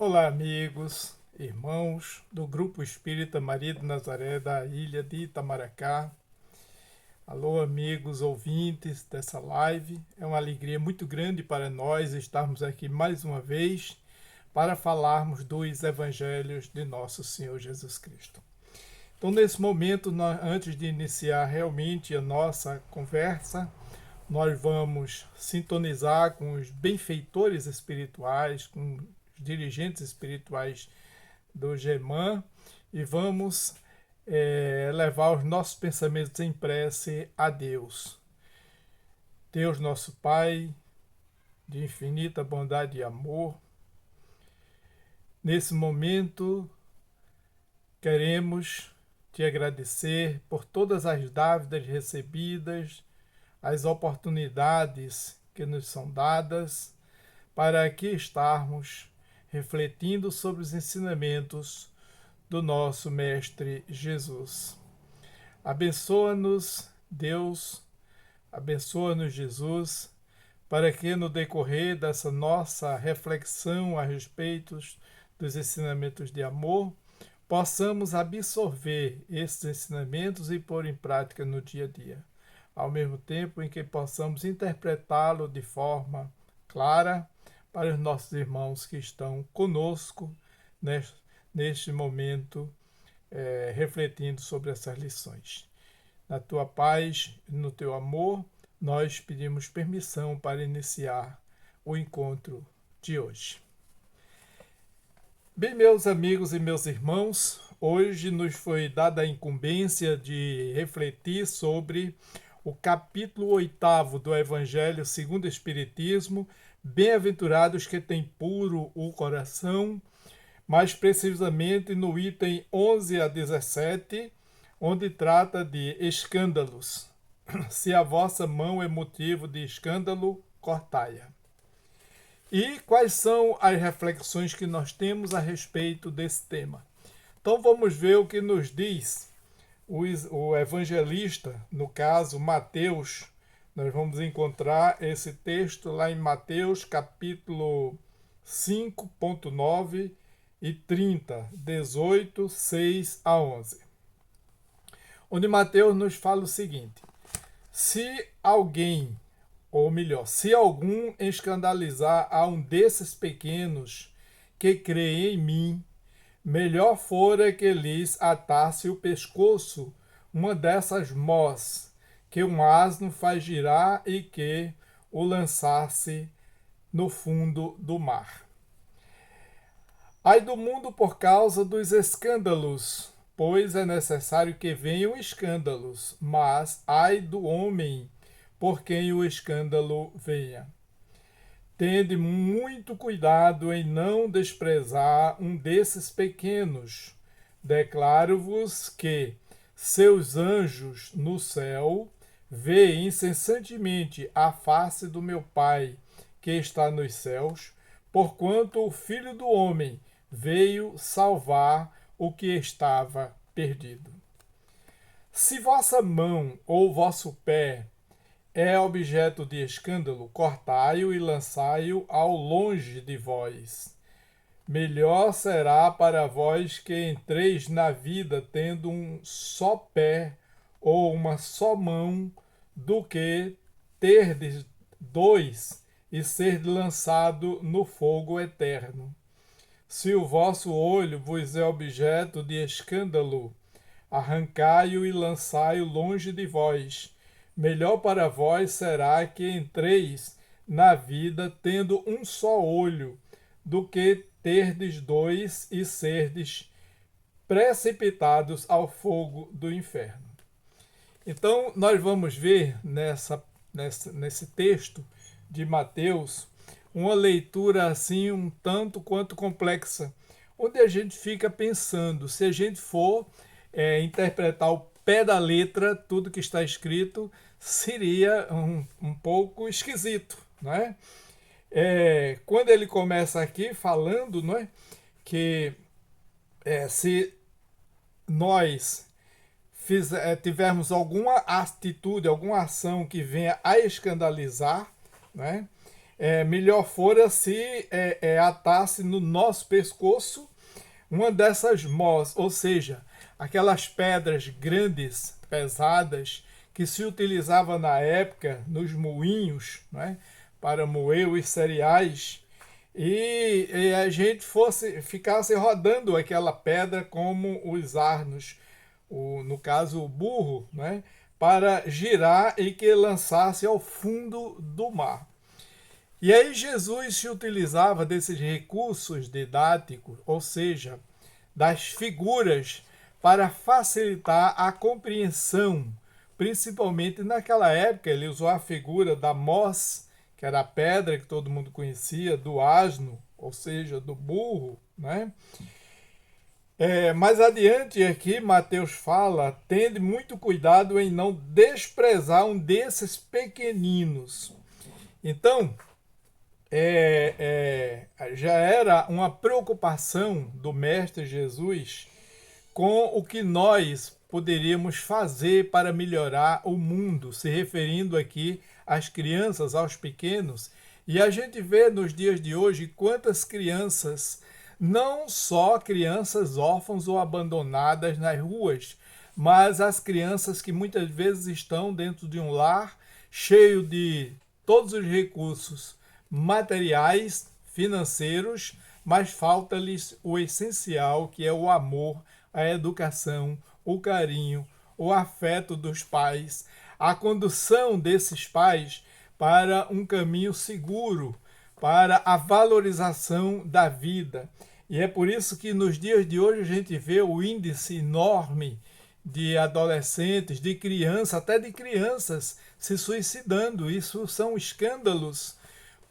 Olá, amigos, irmãos do Grupo Espírita Maria de Nazaré da ilha de Itamaracá. Alô, amigos ouvintes dessa live. É uma alegria muito grande para nós estarmos aqui mais uma vez para falarmos dos Evangelhos de Nosso Senhor Jesus Cristo. Então, nesse momento, antes de iniciar realmente a nossa conversa, nós vamos sintonizar com os benfeitores espirituais, com os dirigentes espirituais do GEMAN e vamos levar os nossos pensamentos em prece a Deus. Deus nosso Pai, de infinita bondade e amor, nesse momento queremos te agradecer por todas as dávidas recebidas, as oportunidades que nos são dadas para aqui estarmos refletindo sobre os ensinamentos do nosso Mestre Jesus. Abençoa-nos, Deus, abençoa-nos, Jesus, para que no decorrer dessa nossa reflexão a respeito dos ensinamentos de amor, possamos absorver esses ensinamentos e pôr em prática no dia a dia, ao mesmo tempo em que possamos interpretá-lo de forma clara para os nossos irmãos que estão conosco neste momento, refletindo sobre essas lições. Na tua paz e no teu amor, nós pedimos permissão para iniciar o encontro de hoje. Bem, meus amigos e meus irmãos, hoje nos foi dada a incumbência de refletir sobre o capítulo 8º do Evangelho segundo o Espiritismo, Bem-aventurados que têm puro o coração, mais precisamente no item 11 a 17, onde trata de escândalos. Se a vossa mão é motivo de escândalo, cortai-a. E quais são as reflexões que nós temos a respeito desse tema? Então vamos ver o que nos diz o evangelista, no caso Mateus. Nós vamos encontrar esse texto lá em Mateus capítulo 5.9 e 30, 18, 6 a 11. Onde Mateus nos fala o seguinte: se alguém, ou melhor, se algum escandalizar a um desses pequenos que crê em mim, melhor fora que lhes atasse o pescoço uma dessas mós, que um asno faz girar e que o lançasse no fundo do mar. Ai do mundo por causa dos escândalos, pois é necessário que venham escândalos, mas ai do homem por quem o escândalo venha. Tende muito cuidado em não desprezar um desses pequenos. Declaro-vos que seus anjos no céu veem incessantemente a face do meu Pai que está nos céus, porquanto o Filho do Homem veio salvar o que estava perdido. Se vossa mão ou vosso pé é objeto de escândalo, cortai-o e lançai-o ao longe de vós. Melhor será para vós que entreis na vida tendo um só pé ou uma só mão, do que terdes dois e ser lançado no fogo eterno. Se o vosso olho vos é objeto de escândalo, arrancai-o e lançai-o longe de vós. Melhor para vós será que entreis na vida tendo um só olho, do que terdes dois e serdes precipitados ao fogo do inferno. Então, nós vamos ver nesse texto de Mateus uma leitura assim um tanto quanto complexa, onde a gente fica pensando, se a gente for interpretar o pé da letra, tudo que está escrito, seria um pouco esquisito, não é? Quando ele começa aqui falando, não é, que se nós tivermos alguma atitude, alguma ação que venha a escandalizar, né, melhor fora se atasse no nosso pescoço uma dessas mós, ou seja, aquelas pedras grandes, pesadas, que se utilizava na época nos moinhos, né, para moer os cereais, e a gente ficasse rodando aquela pedra como os asnos, no caso o burro, né, para girar e que lançasse ao fundo do mar. E aí Jesus se utilizava desses recursos didáticos, ou seja, das figuras, para facilitar a compreensão. Principalmente naquela época, ele usou a figura da mós, que era a pedra que todo mundo conhecia, do asno, ou seja, do burro, né? Mais adiante aqui, Mateus fala, tende muito cuidado em não desprezar um desses pequeninos. Então, já era uma preocupação do Mestre Jesus com o que nós poderíamos fazer para melhorar o mundo, se referindo aqui às crianças, aos pequenos. E a gente vê nos dias de hoje quantas crianças, não só crianças órfãs ou abandonadas nas ruas, mas as crianças que muitas vezes estão dentro de um lar cheio de todos os recursos materiais, financeiros, mas falta-lhes o essencial, que é o amor, a educação, o carinho, o afeto dos pais, a condução desses pais para um caminho seguro, para a valorização da vida. E é por isso que nos dias de hoje a gente vê o índice enorme de adolescentes, de crianças, até de crianças se suicidando. Isso são escândalos,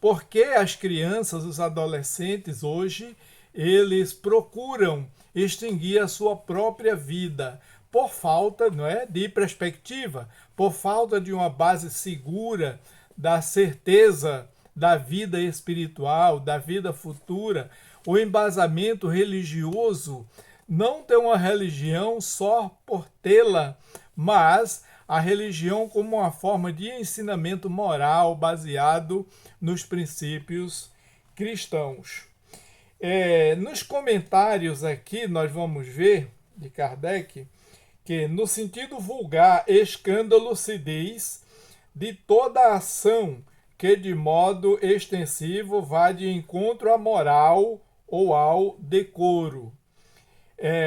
porque as crianças, os adolescentes hoje, eles procuram extinguir a sua própria vida por falta, não é, de perspectiva, por falta de uma base segura da certeza da vida espiritual, da vida futura. O embasamento religioso não tem uma religião só por tê-la, mas a religião como uma forma de ensinamento moral baseado nos princípios cristãos. Nos comentários aqui nós vamos ver, de Kardec, que no sentido vulgar, escândalo se diz de toda ação que de modo extensivo vá de encontro à moral ou ao decoro.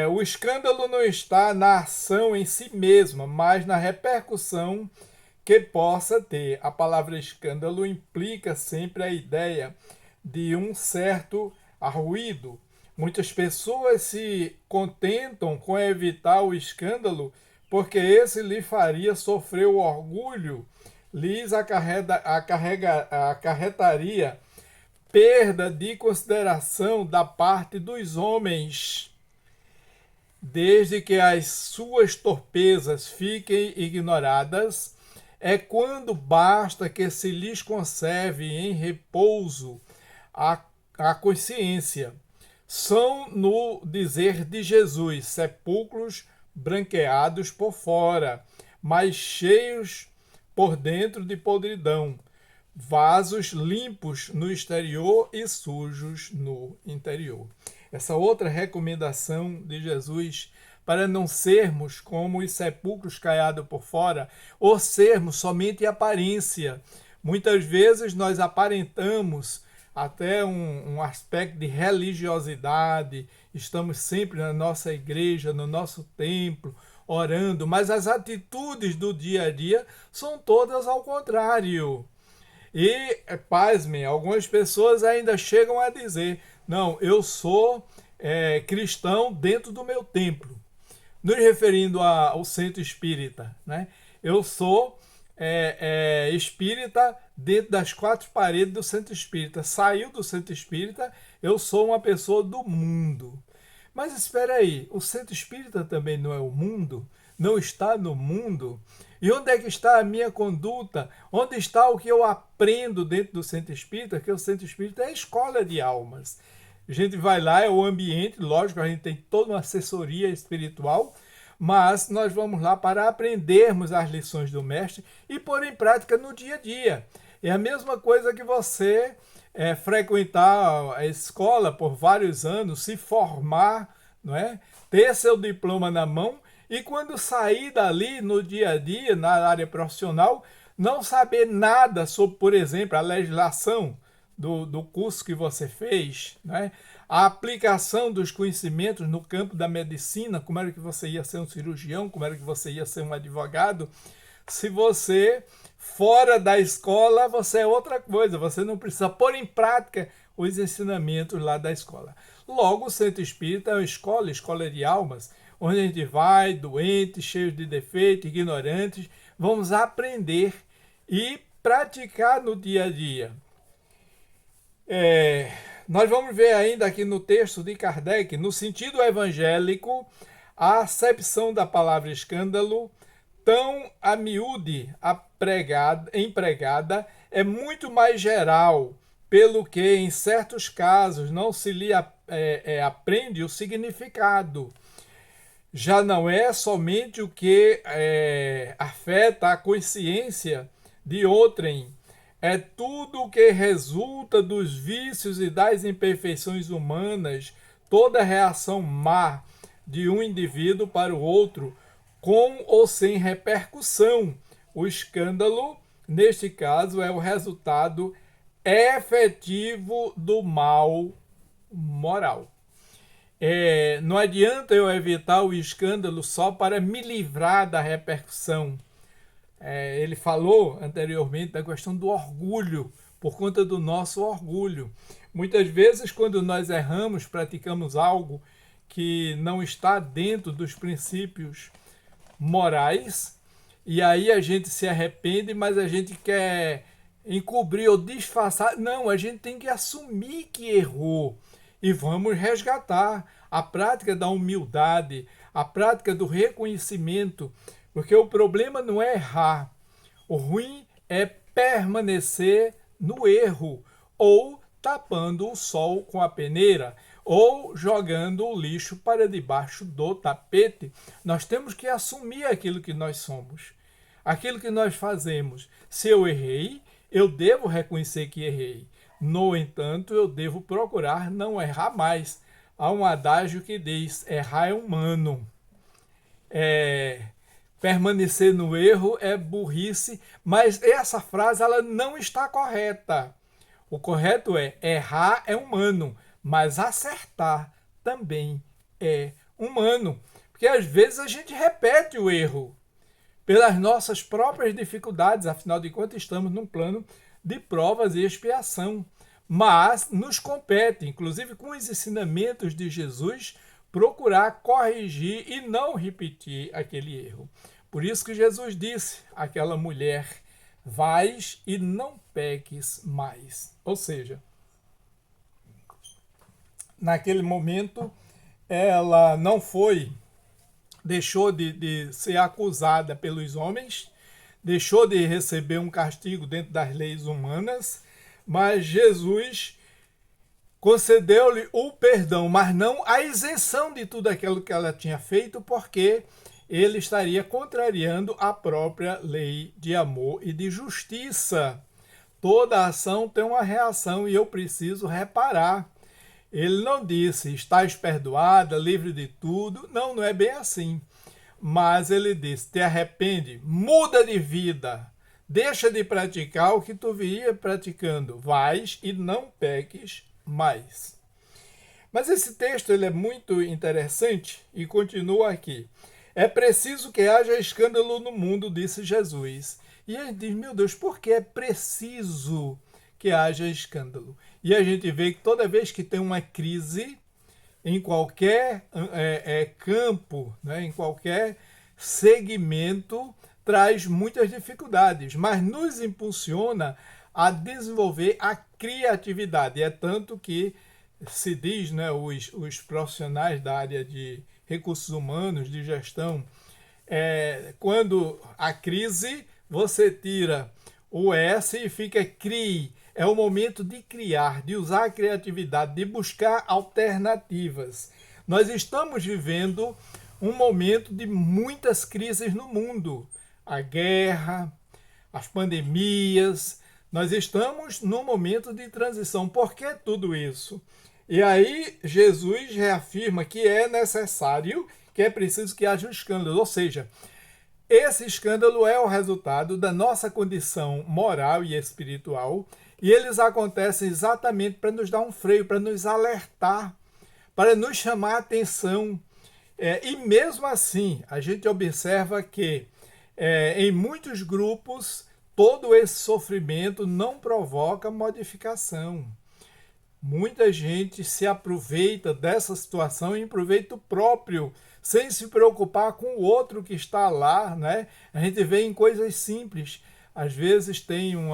O escândalo não está na ação em si mesma, mas na repercussão que possa ter. A palavra escândalo implica sempre a ideia de um certo arruído. Muitas pessoas se contentam com evitar o escândalo porque esse lhe faria sofrer o orgulho, lhes acarretaria perda de consideração da parte dos homens, desde que as suas torpezas fiquem ignoradas. É quando basta que se lhes conserve em repouso a consciência. São, no dizer de Jesus, sepulcros branqueados por fora, mas cheios por dentro de podridão, vasos limpos no exterior e sujos no interior. Essa outra recomendação de Jesus para não sermos como os sepulcros caiados por fora, ou sermos somente aparência. Muitas vezes nós aparentamos até um aspecto de religiosidade, estamos sempre na nossa igreja, no nosso templo, orando, mas as atitudes do dia a dia são todas ao contrário. E, pasmem, algumas pessoas ainda chegam a dizer, não, eu sou cristão dentro do meu templo, nos referindo ao centro espírita, né? Eu sou espírita dentro das quatro paredes do centro espírita. Saiu do centro espírita, eu sou uma pessoa do mundo. Mas espera aí, o centro espírita também não é o mundo? Não está no mundo? E onde é que está a minha conduta? Onde está o que eu aprendo dentro do centro espírita? Que o centro espírita é a escola de almas. A gente vai lá, é o ambiente, lógico, a gente tem toda uma assessoria espiritual, mas nós vamos lá para aprendermos as lições do mestre e pôr em prática no dia a dia. É a mesma coisa que você frequentar a escola por vários anos, se formar, não é? Ter seu diploma na mão e quando sair dali no dia a dia, na área profissional, não saber nada sobre, por exemplo, a legislação do curso que você fez, né? A aplicação dos conhecimentos no campo da medicina, como era que você ia ser um cirurgião, como era que você ia ser um advogado. Se você, fora da escola, você é outra coisa, você não precisa pôr em prática os ensinamentos lá da escola. Logo, o Centro Espírita é uma escola de almas, onde a gente vai, doentes, cheios de defeitos, ignorantes, vamos aprender e praticar no dia a dia. Nós vamos ver ainda aqui no texto de Kardec, no sentido evangélico, a acepção da palavra escândalo, tão a miúde empregada, é muito mais geral, pelo que em certos casos não se lhe aprende o significado. Já não é somente o que afeta a consciência de outrem, é tudo o que resulta dos vícios e das imperfeições humanas, toda reação má de um indivíduo para o outro, com ou sem repercussão. O escândalo, neste caso, é o resultado efetivo do mal moral. Não adianta eu evitar o escândalo só para me livrar da repercussão. Ele falou anteriormente da questão do orgulho, por conta do nosso orgulho. Muitas vezes, quando nós erramos, praticamos algo que não está dentro dos princípios morais, e aí a gente se arrepende, mas a gente quer encobrir ou disfarçar. Não, a gente tem que assumir que errou e vamos resgatar a prática da humildade, a prática do reconhecimento, porque o problema não é errar, o ruim é permanecer no erro, ou tapando o sol com a peneira, ou jogando o lixo para debaixo do tapete. Nós temos que assumir aquilo que nós somos, aquilo que nós fazemos. Se eu errei, eu devo reconhecer que errei. No entanto, eu devo procurar não errar mais. Há um adágio que diz: errar é humano. Permanecer no erro é burrice, mas essa frase ela não está correta. O correto é: errar é humano, mas acertar também é humano. Porque às vezes a gente repete o erro pelas nossas próprias dificuldades, afinal de contas estamos num plano de provas e expiação. Mas nos compete, inclusive com os ensinamentos de Jesus, procurar corrigir e não repetir aquele erro. Por isso que Jesus disse àquela mulher: vais e não peques mais. Ou seja, naquele momento ela não deixou de ser acusada pelos homens, deixou de receber um castigo dentro das leis humanas, mas Jesus concedeu-lhe o perdão, mas não a isenção de tudo aquilo que ela tinha feito, porque ele estaria contrariando a própria lei de amor e de justiça. Toda ação tem uma reação e eu preciso reparar. Ele não disse: estás perdoada, livre de tudo. Não, não é bem assim. Mas ele disse: te arrepende, muda de vida, deixa de praticar o que tu vinha praticando, vais e não peques mais. Mas esse texto ele é muito interessante e continua aqui. É preciso que haja escândalo no mundo, disse Jesus. E a gente diz: meu Deus, por que é preciso que haja escândalo? E a gente vê que toda vez que tem uma crise, em qualquer campo, né, em qualquer segmento, traz muitas dificuldades, mas nos impulsiona a desenvolver a criatividade. É tanto que se diz, né, os profissionais da área de recursos humanos, de gestão, quando a crise, você tira o S e fica CRI. É o momento de criar, de usar a criatividade, de buscar alternativas. Nós estamos vivendo um momento de muitas crises no mundo. A guerra, as pandemias, Nós estamos num momento de transição. Por que tudo isso? E aí Jesus reafirma que é necessário, que é preciso que haja um escândalo. Ou seja, esse escândalo é o resultado da nossa condição moral e espiritual, e eles acontecem exatamente para nos dar um freio, para nos alertar, para nos chamar a atenção. E mesmo assim, a gente observa que em muitos grupos, todo esse sofrimento não provoca modificação. Muita gente se aproveita dessa situação em proveito próprio, sem se preocupar com o outro que está lá, né? A gente vê em coisas simples. Às vezes tem um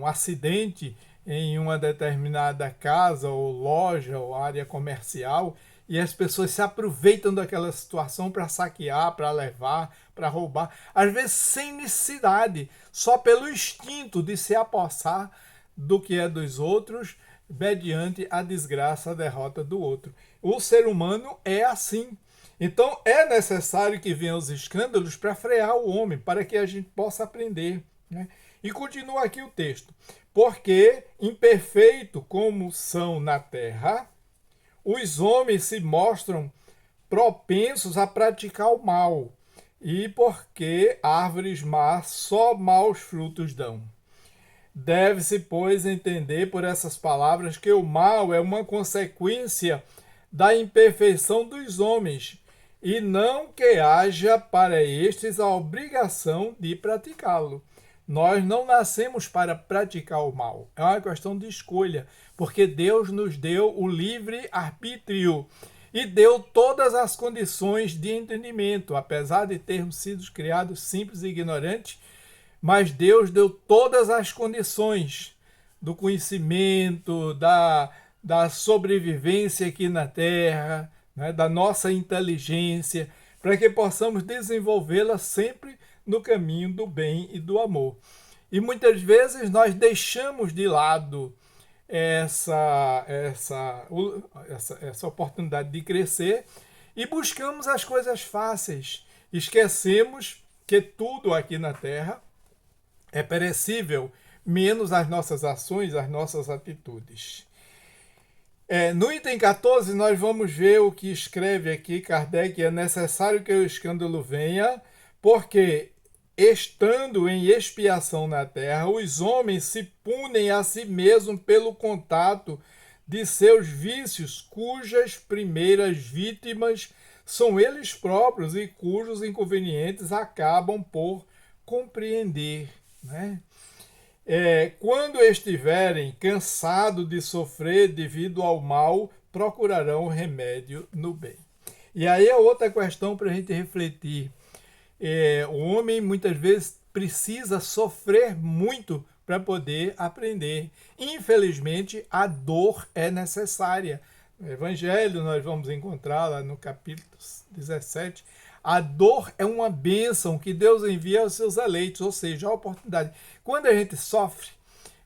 acidente em uma determinada casa ou loja ou área comercial e as pessoas se aproveitam daquela situação para saquear, para levar, para roubar, às vezes sem necessidade, só pelo instinto de se apossar do que é dos outros, mediante a desgraça, a derrota do outro. O ser humano é assim. Então é necessário que venham os escândalos para frear o homem, para que a gente possa aprender, né? E continua aqui o texto. Porque, imperfeito como são na terra, os homens se mostram propensos a praticar o mal, e porque árvores más só maus frutos dão. Deve-se, pois, entender por essas palavras que o mal é uma consequência da imperfeição dos homens, e não que haja para estes a obrigação de praticá-lo. Nós não nascemos para praticar o mal, é uma questão de escolha, porque Deus nos deu o livre arbítrio e deu todas as condições de entendimento, apesar de termos sido criados simples e ignorantes. Mas Deus deu todas as condições do conhecimento, da sobrevivência aqui na Terra, né, da nossa inteligência, para que possamos desenvolvê-la sempre no caminho do bem e do amor. E muitas vezes nós deixamos de lado essa oportunidade de crescer e buscamos as coisas fáceis. Esquecemos que tudo aqui na Terra é perecível, menos as nossas ações, as nossas atitudes. No item 14, nós vamos ver o que escreve aqui Kardec: é necessário que o escândalo venha, porque, estando em expiação na terra, os homens se punem a si mesmos pelo contato de seus vícios, cujas primeiras vítimas são eles próprios e cujos inconvenientes acabam por compreender, né? Quando estiverem cansados de sofrer devido ao mal, procurarão remédio no bem. E aí é outra questão para a gente refletir. O homem muitas vezes precisa sofrer muito para poder aprender. Infelizmente, a dor é necessária. No Evangelho, nós vamos encontrar lá no capítulo 17, a dor é uma bênção que Deus envia aos seus eleitos, ou seja, a oportunidade. Quando a gente sofre,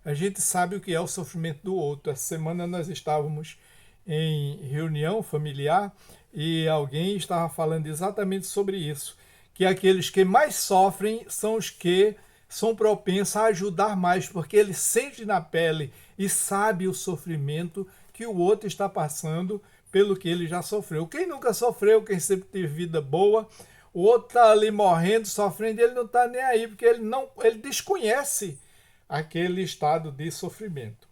a gente sabe o que é o sofrimento do outro. Essa semana nós estávamos em reunião familiar e alguém estava falando exatamente sobre isso, que aqueles que mais sofrem são os que são propensos a ajudar mais, porque ele sente na pele e sabe o sofrimento que o outro está passando pelo que ele já sofreu. Quem nunca sofreu, quem sempre teve vida boa, o outro está ali morrendo, sofrendo, ele não está nem aí, porque ele desconhece aquele estado de sofrimento.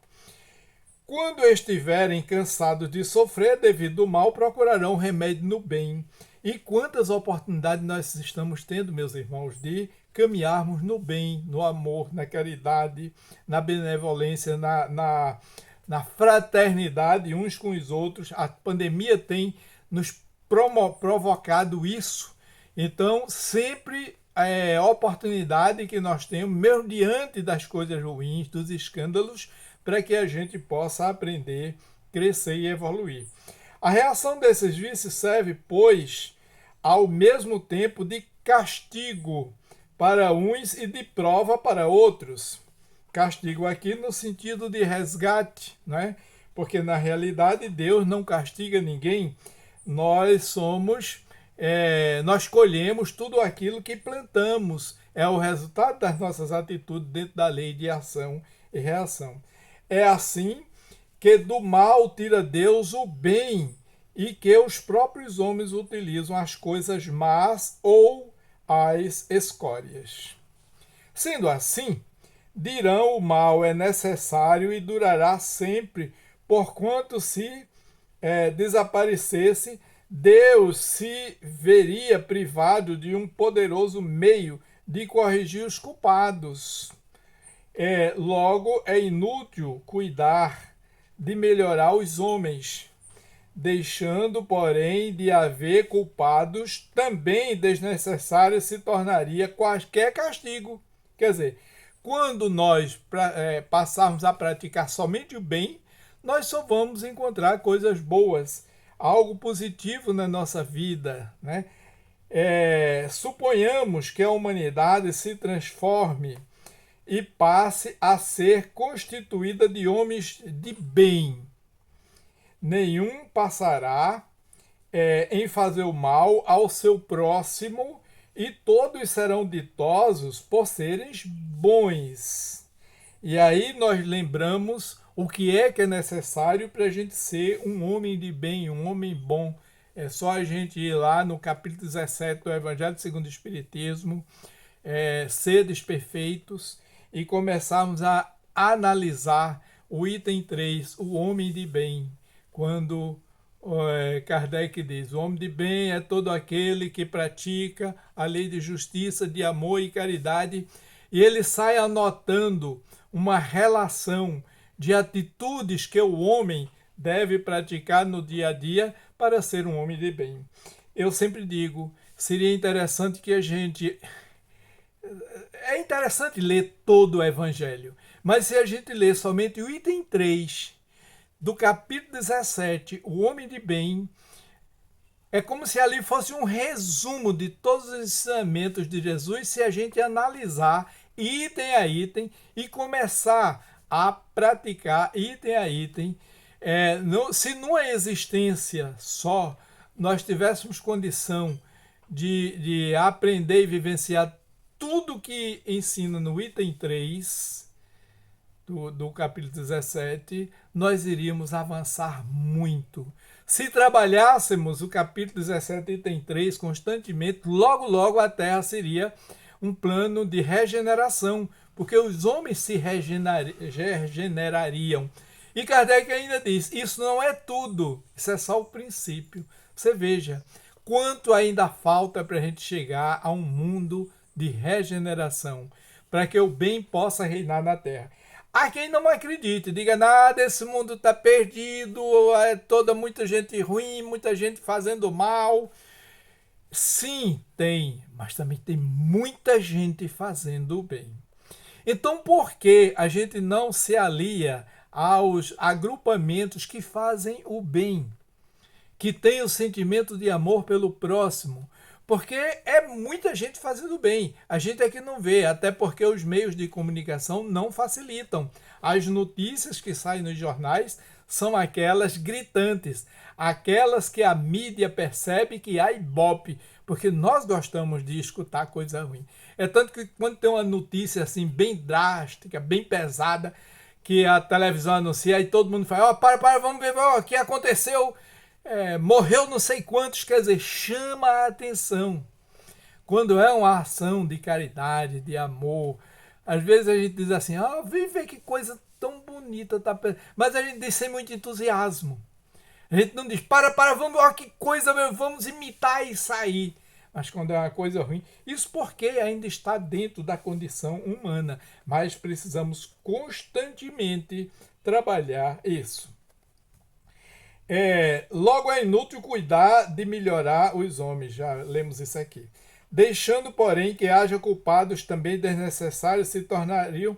Quando estiverem cansados de sofrer devido ao mal, procurarão remédio no bem. E quantas oportunidades nós estamos tendo, meus irmãos, de caminharmos no bem, no amor, na caridade, na benevolência, na fraternidade uns com os outros. A pandemia tem nos provocado isso. Então, sempre é oportunidade que nós temos, mesmo diante das coisas ruins, dos escândalos, para que a gente possa aprender, crescer e evoluir. A reação desses vícios serve, pois, ao mesmo tempo de castigo para uns e de prova para outros. Castigo aqui no sentido de resgate, né? Porque na realidade Deus não castiga ninguém. Nós colhemos tudo aquilo que plantamos. é o resultado das nossas atitudes dentro da lei de ação e reação. É assim que do mal tira Deus o bem e que os próprios homens utilizam as coisas más ou as escórias. Sendo assim, dirão: o mal é necessário e durará sempre, porquanto se desaparecesse, Deus se veria privado de um poderoso meio de corrigir os culpados. Logo, é inútil cuidar de melhorar os homens. Deixando, porém, de haver culpados, também desnecessário se tornaria qualquer castigo. Quer dizer, quando nós passarmos a praticar somente o bem, nós só vamos encontrar coisas boas, algo positivo na nossa vida, né? Suponhamos que a humanidade se transforme e passe a ser constituída de homens de bem. Nenhum passará em fazer o mal ao seu próximo e todos serão ditosos por serem bons. E aí nós lembramos o que é necessário para a gente ser um homem de bem, um homem bom. É só a gente ir lá no capítulo 17 do Evangelho segundo o Espiritismo, seres perfeitos, e começarmos a analisar o item 3, o homem de bem, quando Kardec diz: o homem de bem é todo aquele que pratica a lei de justiça, de amor e caridade, e ele sai anotando uma relação de atitudes que o homem deve praticar no dia a dia para ser um homem de bem. Eu sempre digo, seria interessante que a gente... É interessante ler todo o Evangelho, mas se a gente ler somente o item 3 do capítulo 17, o homem de bem, é como se ali fosse um resumo de todos os ensinamentos de Jesus, se a gente analisar item a item e começar a praticar item a item. Se numa existência só nós tivéssemos condição de aprender e vivenciar tudo que ensina no item 3 do capítulo 17, nós iríamos avançar muito. Se trabalhássemos o capítulo 17, item 3 constantemente, logo, logo a Terra seria um plano de regeneração, porque os homens se regenerariam. E Kardec ainda diz, isso não é tudo, isso é só o princípio. Você veja, quanto ainda falta para a gente chegar a um mundo de regeneração, para que o bem possa reinar na Terra. Há quem não acredite, diga, nada, esse mundo está perdido, muita gente ruim, muita gente fazendo mal. Sim, tem, mas também tem muita gente fazendo o bem. Então, por que a gente não se alia aos agrupamentos que fazem o bem, que têm o sentimento de amor pelo próximo? Porque é muita gente fazendo bem. A gente é que não vê, até porque os meios de comunicação não facilitam. As notícias que saem nos jornais são aquelas gritantes, aquelas que a mídia percebe que há ibope, porque nós gostamos de escutar coisa ruim. É tanto que quando tem uma notícia assim bem drástica, bem pesada, que a televisão anuncia, aí todo mundo fala, para, vamos ver o que aconteceu. Morreu não sei quantos, quer dizer, chama a atenção. Quando é uma ação de caridade, de amor, às vezes a gente diz assim, vem ver que coisa tão bonita, tá? Mas a gente diz sem muito entusiasmo. A gente não diz, para, vamos ver que coisa, vamos imitar e sair. Mas quando é uma coisa ruim, isso porque ainda está dentro da condição humana, mas precisamos constantemente trabalhar isso. Logo é inútil cuidar de melhorar os homens, já lemos isso aqui. Deixando, porém, que haja culpados também desnecessários se tornariam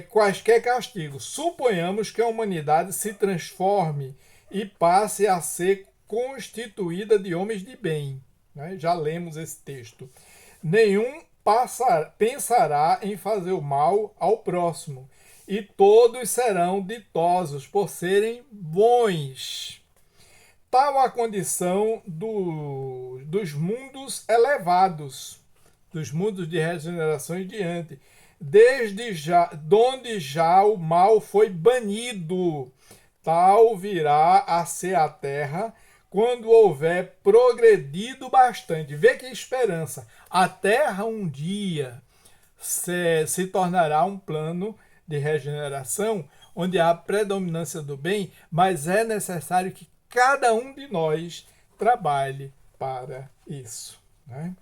quaisquer castigos. Suponhamos que a humanidade se transforme e passe a ser constituída de homens de bem. Né? Já lemos esse texto. Nenhum pensará em fazer o mal ao próximo, e todos serão ditosos por serem bons. Tal a condição dos mundos elevados. dos mundos de regeneração em diante, desde já, donde já o mal foi banido, tal virá a ser a terra quando houver progredido bastante. Vê que esperança! A terra um dia se tornará um plano de regeneração onde há predominância do bem, mas é necessário que cada um de nós trabalhe para isso, né?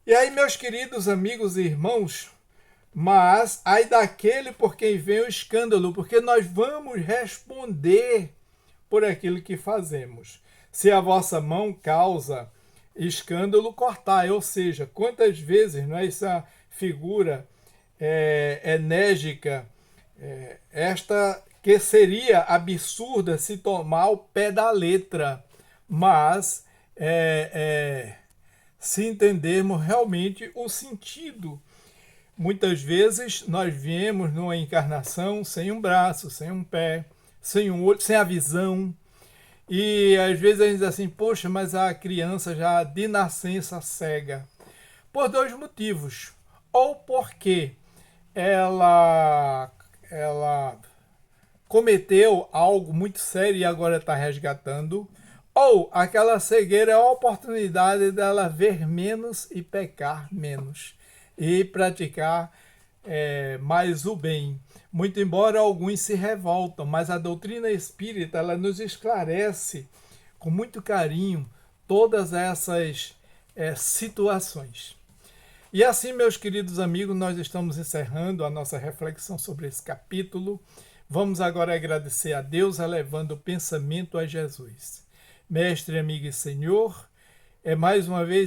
E aí, meus queridos amigos e irmãos, mas ai daquele por quem vem o escândalo, porque nós vamos responder por aquilo que fazemos. Se a vossa mão causa escândalo, cortai. Ou seja, quantas vezes não é essa figura enérgica, esta que seria absurda se tomar ao pé da letra, mas se entendermos realmente o sentido. Muitas vezes nós viemos numa encarnação sem um braço, sem um pé, sem um olho, sem a visão. E às vezes a gente diz assim, poxa, mas a criança já de nascença cega. Por dois motivos. Ou porque ela cometeu algo muito sério e agora está resgatando, ou aquela cegueira é a oportunidade dela ver menos e pecar menos, e praticar mais o bem. Muito embora alguns se revoltam, mas a doutrina espírita ela nos esclarece com muito carinho todas essas situações. E assim, meus queridos amigos, nós estamos encerrando a nossa reflexão sobre esse capítulo. Vamos agora agradecer a Deus, elevando o pensamento a Jesus. Mestre, amigo e Senhor, mais uma vez